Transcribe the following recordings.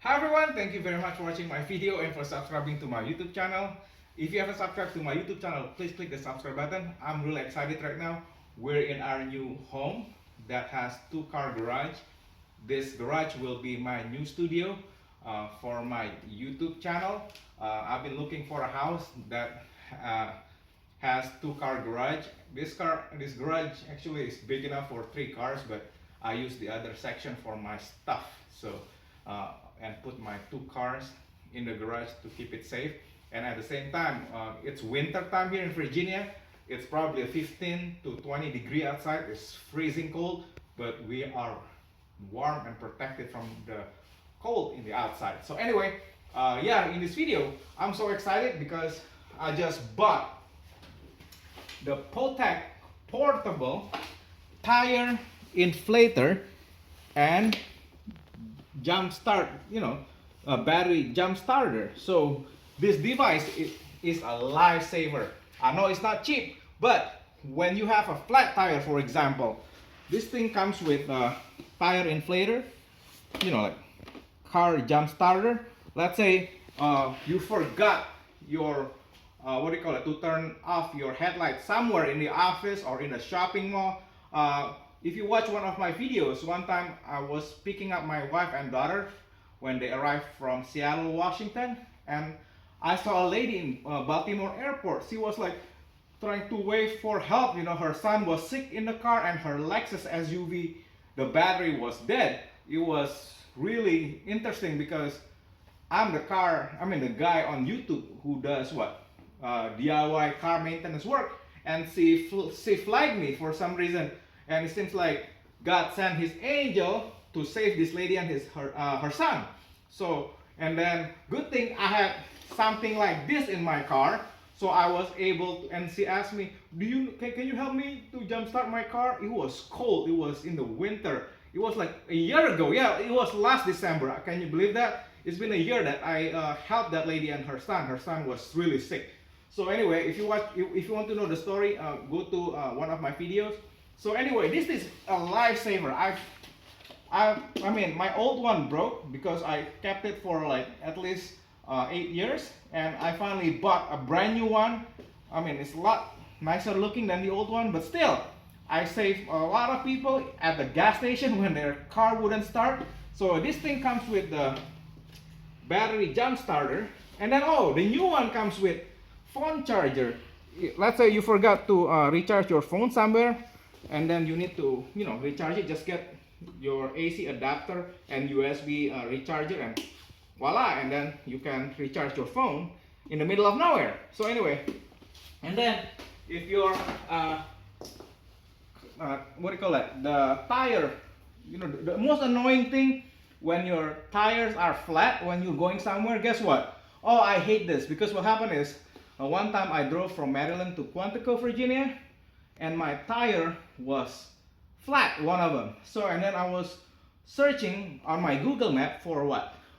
Hi everyone, thank you very much for watching my video and for subscribing to my YouTube channel. If you haven't subscribed to my YouTube channel, please click the subscribe button. I'm really excited right now. We're in our new home that has two-car garage. This garage will be my new studio for my YouTube channel. I've been looking for a house that has two-car garage. This garage actually is big enough for 3 cars, but I use the other section for my stuff. So and put my 2 cars in the garage to keep it safe. And at the same time, it's winter time here in Virginia. It's probably a 15 to 20 degree outside. It's freezing cold, but we are warm and protected from the cold in the outside. So anyway, yeah, in this video, I'm so excited because I just bought the Potek portable tire inflator and Jumpstart, a battery Jumpstarter. So this device is a lifesaver. I know it's not cheap, but when you have a flat tire, for example, this thing comes with a tire inflator, like car Jumpstarter. Let's say you forgot your to turn off your headlight somewhere in the office or in a shopping mall. If you watch one of my videos, one time I was picking up my wife and daughter when they arrived from Seattle, Washington, and I saw a lady in Baltimore airport. She was like trying to wave for help. Her son was sick in the car and her Lexus SUV, the battery was dead. It was really interesting because I'm the guy on YouTube who does DIY car maintenance work, and she flagged me for some reason. And it seems like God sent his angel to save this lady and her son. So, and then good thing I had something like this in my car. So I was able to, and she asked me, can you help me to jumpstart my car? It was cold, it was in the winter. It was like a year ago. Yeah, it was last December. Can you believe that? It's been a year that I helped that lady and her son. Her son was really sick. So anyway, if you want to know the story, go to one of my videos. So anyway, this is a lifesaver. My old one broke because I kept it for like at least 8 years, and I finally bought a brand new one. It's a lot nicer looking than the old one, but still, I saved a lot of people at the gas station when their car wouldn't start. So this thing comes with the battery jump starter, and then the new one comes with phone charger. Let's say you forgot to recharge your phone somewhere, and then you need to recharge it. Just get your AC adapter and USB recharger, and voila, and then you can recharge your phone in the middle of nowhere. So anyway, and then if your the tire, the most annoying thing when your tires are flat when you're going somewhere, guess what? I hate this, because what happened is one time I drove from Maryland to Quantico, Virginia, and my tire was flat, one of them. So, and then I was searching on my Google map for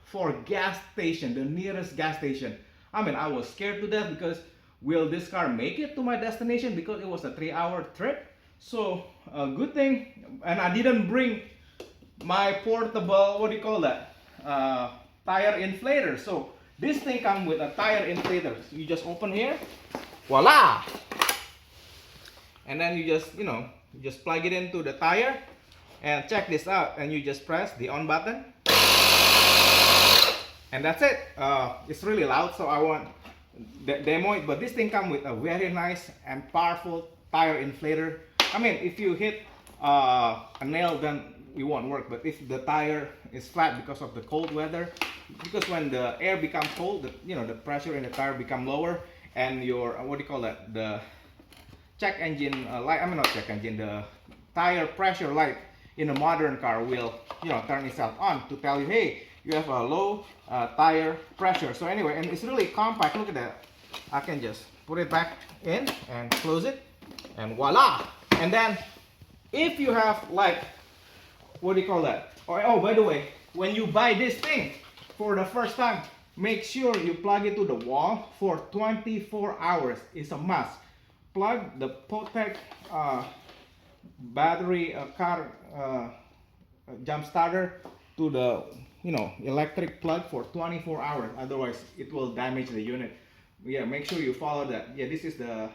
for gas station, the nearest gas station. I was scared to death because will this car make it to my destination, because it was a 3-hour trip. So a good thing, and I didn't bring my portable tire inflator. So this thing comes with a tire inflator. So you just open here, voila, and then you just plug it into the tire, and check this out, and you just press the on button, and that's it. It's really loud, so I won't demo it, but this thing comes with a very nice and powerful tire inflator. If you hit a nail, then it won't work, but if the tire is flat because of the cold weather, because when the air becomes cold, the pressure in the tire become lower, and your the check engine light, not check engine, the tire pressure light in a modern car will turn itself on to tell you, hey, you have a low tire pressure. So anyway, and it's really compact. Look at that. I can just put it back in and close it, and voila. And then if you have oh, by the way, when you buy this thing for the first time, make sure you plug it to the wall for 24 hours. It's a must. Plug the Potek battery car jump starter to the electric plug for 24 hours, otherwise it will damage the unit. Yeah, make sure you follow that. Yeah, this is the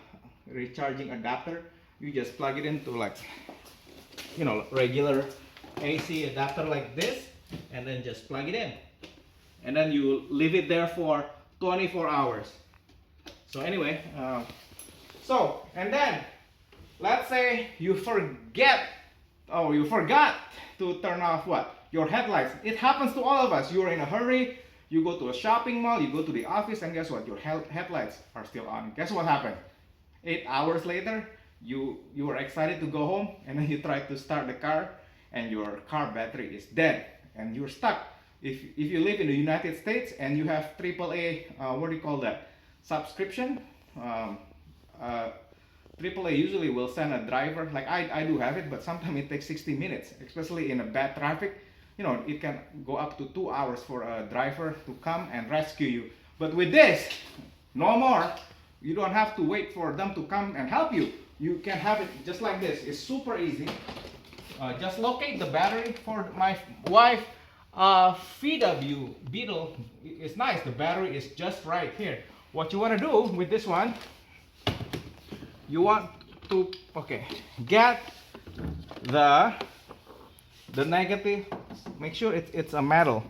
recharging adapter. You just plug it into like regular AC adapter like this, and then just plug it in, and then you leave it there for 24 hours. So anyway, and then let's say you forgot to turn off your headlights. It happens to all of us. You're in a hurry, you go to a shopping mall, you go to the office, and guess what? Your headlights are still on. Guess what happened? 8 hours later, you were excited to go home, and then you try to start the car, and your car battery is dead, and you're stuck. If you live in the United States and you have AAA, what do you call that? Subscription. AAA usually will send a driver. Like I do have it, but sometimes it takes 60 minutes, especially in a bad traffic. It can go up to 2 hours for a driver to come and rescue you. But with this, no more. You don't have to wait for them to come and help you. You can have it just like this. It's super easy. Just locate the battery. For my wife, VW Beetle is nice. The battery is just right here. What you want to do with this one, you want to get the negative. Make sure it's a metal.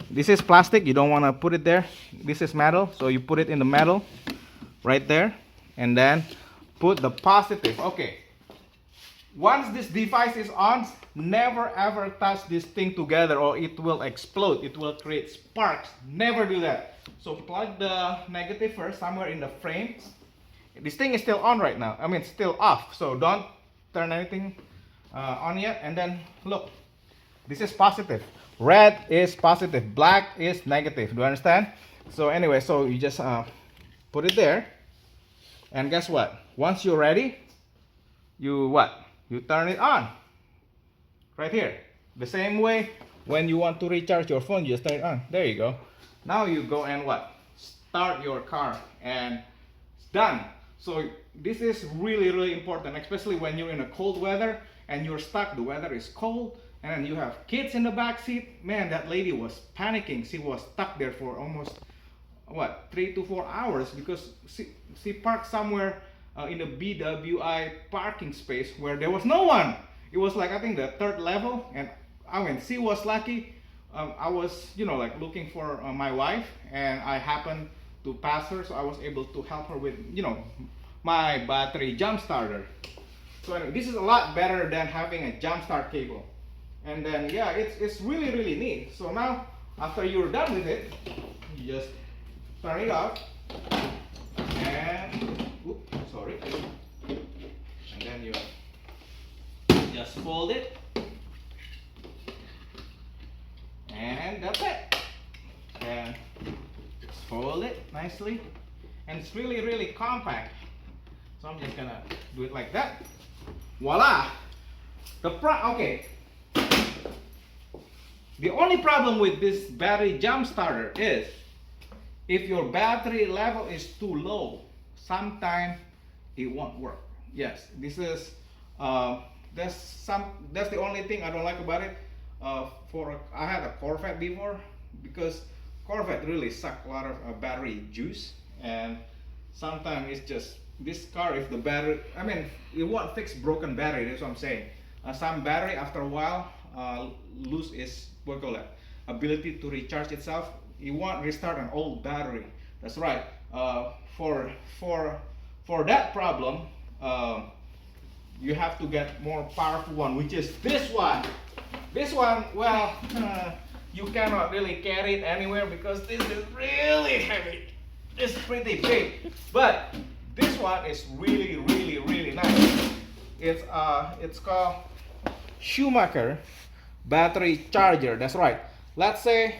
This is plastic, you don't want to put it there. This is metal, so you put it in the metal right there, and then put the positive. Okay, once this device is on, never ever touch this thing together or it will explode. It will create sparks. Never do that. So plug the negative first somewhere in the frame. This thing is still on right now. I mean, still off, so don't turn anything on yet. And then look, this is positive. Red is positive, black is negative. Do you understand? So anyway, so you just put it there, and guess what? Once you're ready, you turn it on right here. The same way when you want to recharge your phone, you just turn it on. There you go. Now you go and start your car, and it's done. So this is really important, especially when you're in a cold weather and you're stuck. The weather is cold, and then you have kids in the back seat. Man, that lady was panicking. She was stuck there for almost 3 to 4 hours because she parked somewhere in a BWI parking space where there was no one. It was like, I think, the 3rd level, and I mean, she was lucky. I was looking for my wife, and I happened to pass her, so I was able to help her with my battery Jumpstarter. So anyway, this is a lot better than having a Jumpstart cable. And then yeah, it's really neat. So now after you're done with it, you just turn it off, and and then you just fold it, and that's it. And just fold it nicely, and it's really compact. So I'm just gonna do it like that. Voila! The only problem with this battery Jumpstarter is if your battery level is too low, sometimes it won't work. Yes, this is that's the only thing I don't like about it. I had a Corvette before, because Corvette really suck a lot of battery juice, and sometimes it's just this car, if the battery, I mean, it won't fix broken battery. That's what I'm saying. Some battery after a while lose its ability to recharge itself. You won't restart an old battery. That's right. For that problem, you have to get more powerful one, which is this one. This one, well, you cannot really carry it anywhere because this is really heavy. It's pretty big, but this one is really nice. It's called Schumacher battery charger. That's right. Let's say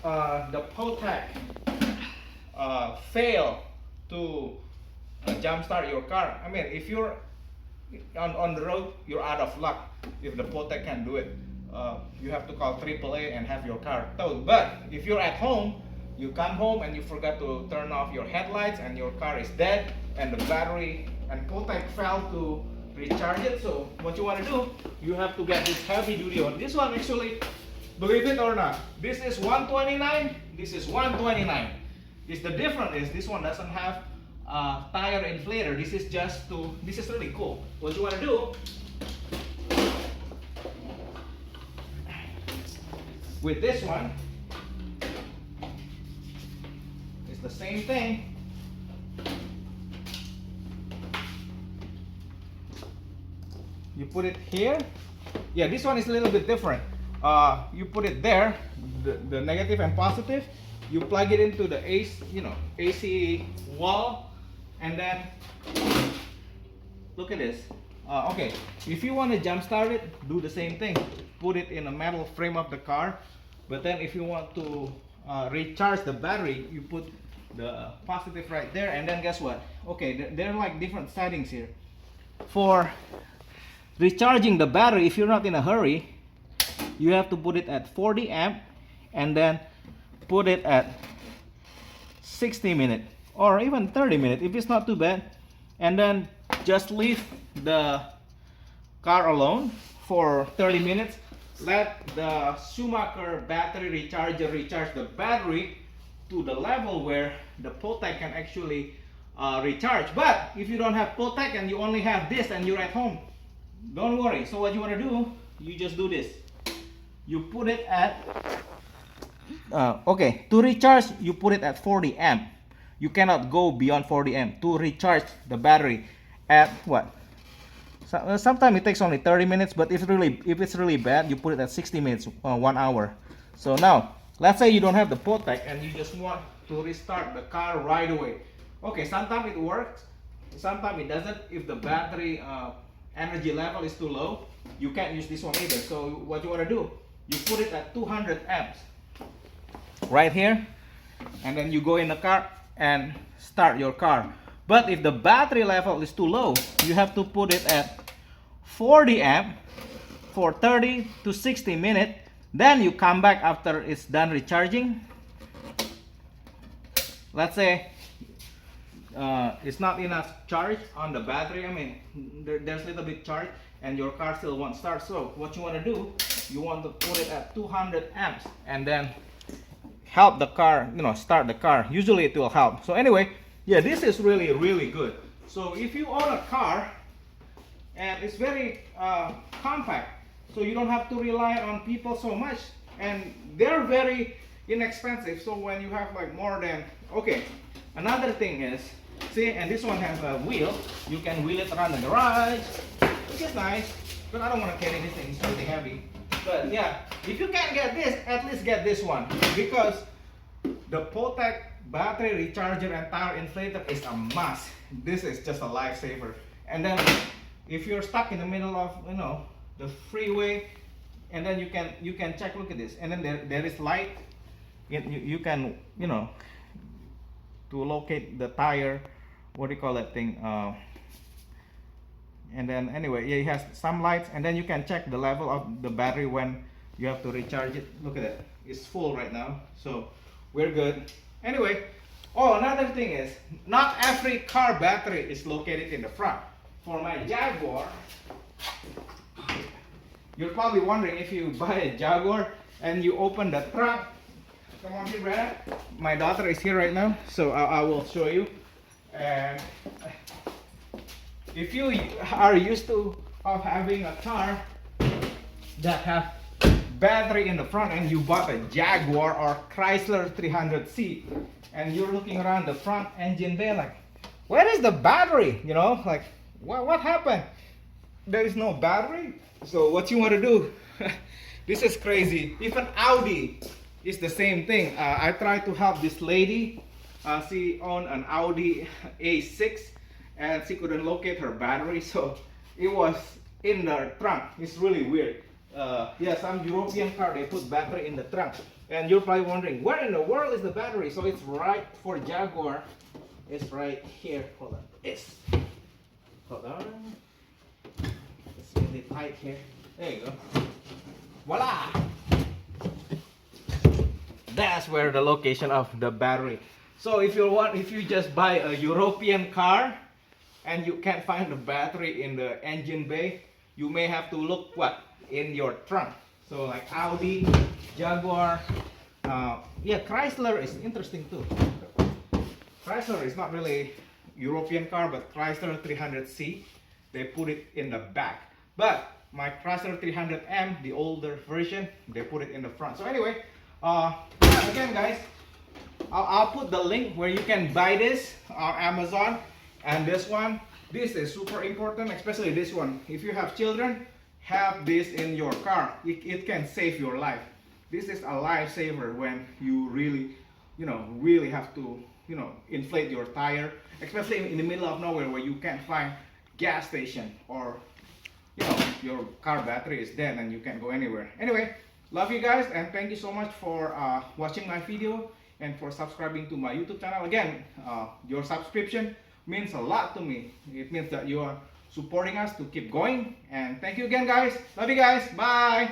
the Potek fail to jumpstart your car. I mean, if you're on the road, you're out of luck. If the Potek can do it, you have to call AAA and have your car towed. But if you're at home, you come home and you forgot to turn off your headlights and your car is dead and the battery and Potek failed to recharge it. So what you want to do, you have to get this heavy duty one. This one actually Believe it or not, this is 129, this is 129. The difference is this one doesn't have a tire inflator. This is just to, this is really cool. What you want to do with this one is the same thing. You put it here. Yeah, this one is a little bit different. You put it there, the negative and positive. You plug it into the AC wall, and then look at this. Okay, if you want to jump start it, do the same thing. Put it in a metal frame of the car. But then if you want to recharge the battery, you put the positive right there, and then guess what? Okay, there are like different settings here. For recharging the battery, if you're not in a hurry, you have to put it at 40 amp and then put it at 60 minutes or even 30 minutes if it's not too bad, and then just leave the car alone for 30 minutes. Let the Schumacher battery recharger recharge the battery to the level where the Potek can actually recharge. But if you don't have Potek and you only have this and you're at home, don't worry. So what you want to do, you just do this. You put it at okay, to recharge you put it at 40 amp. You cannot go beyond 40 amp to recharge the battery at what? So, sometimes it takes only 30 minutes, but if it's really bad, you put it at 60 minutes, 1 hour. So now, let's say you don't have the Potek and you just want to restart the car right away. Okay, sometimes it works, sometimes it doesn't. If the battery energy level is too low, you can't use this one either. So what you want to do, you put it at 200 amps right here, and then you go in the car and start your car. But if the battery level is too low, you have to put it at 40 amp for 30 to 60 minutes. Then you come back after it's done recharging. Let's say it's not enough charge on the battery. I mean, there's a little bit charge and your car still won't start. So what you want to do, you want to put it at 200 amps and then help the car, start the car. Usually it will help. So anyway, yeah, this is really good. So if you own a car and it's very compact, so you don't have to rely on people so much, and they're very inexpensive. So when you have like more than, okay, another thing is, see, and this one has a wheel. You can wheel it around the garage, which is nice, but I don't want to carry this thing, it's really heavy. But yeah, if you can't get this, at least get this one, because the Potek battery recharger and tire inflator is a must. This is just a lifesaver. And then if you're stuck in the middle of the freeway, and then you can check, look at this, and then there is light. You can to locate the tire, what do you call that thing, and then anyway, yeah, it has some lights, and then you can check the level of the battery when you have to recharge it. Look at it, it's full right now, so we're good. Anyway, another thing is, not every car battery is located in the front. For my Jaguar, you're probably wondering, if you buy a Jaguar and you open the trunk, come on here, Brad. My daughter is here right now, so I will show you. And if you are used to having a car that have battery in the front, and you bought a Jaguar or Chrysler 300C, and you're looking around the front engine bay like, where is the battery? Like, what happened? There is no battery. So what you want to do, this is crazy. Even Audi is the same thing. I tried to help this lady. She owned an Audi A6 and she couldn't locate her battery, so it was in the trunk. It's really weird. Yeah, some European car, they put battery in the trunk, and you're probably wondering, where in the world is the battery? So it's right, for Jaguar, it's right here. Hold on, hold on, it's really tight here. There you go. Voila! That's where the location of the battery. So if you just buy a European car and you can't find the battery in the engine bay, you may have to look in your trunk. So like Audi, Jaguar. Yeah, Chrysler is interesting too. Chrysler is not really European car, but Chrysler 300C, they put it in the back. But my Chrysler 300M, the older version, they put it in the front. So anyway, again guys, I'll put the link where you can buy this on Amazon. And this one, this is super important, especially this one. If you have children, have this in your car. It can save your life. This is a lifesaver when you really, really have to, inflate your tire, especially in the middle of nowhere where you can't find gas station, or your car battery is dead and you can't go anywhere. Anyway, love you guys, and thank you so much for watching my video and for subscribing to my YouTube channel. Again, your subscription means a lot to me. It means that you are supporting us to keep going, and thank you again guys. Love you guys. Bye.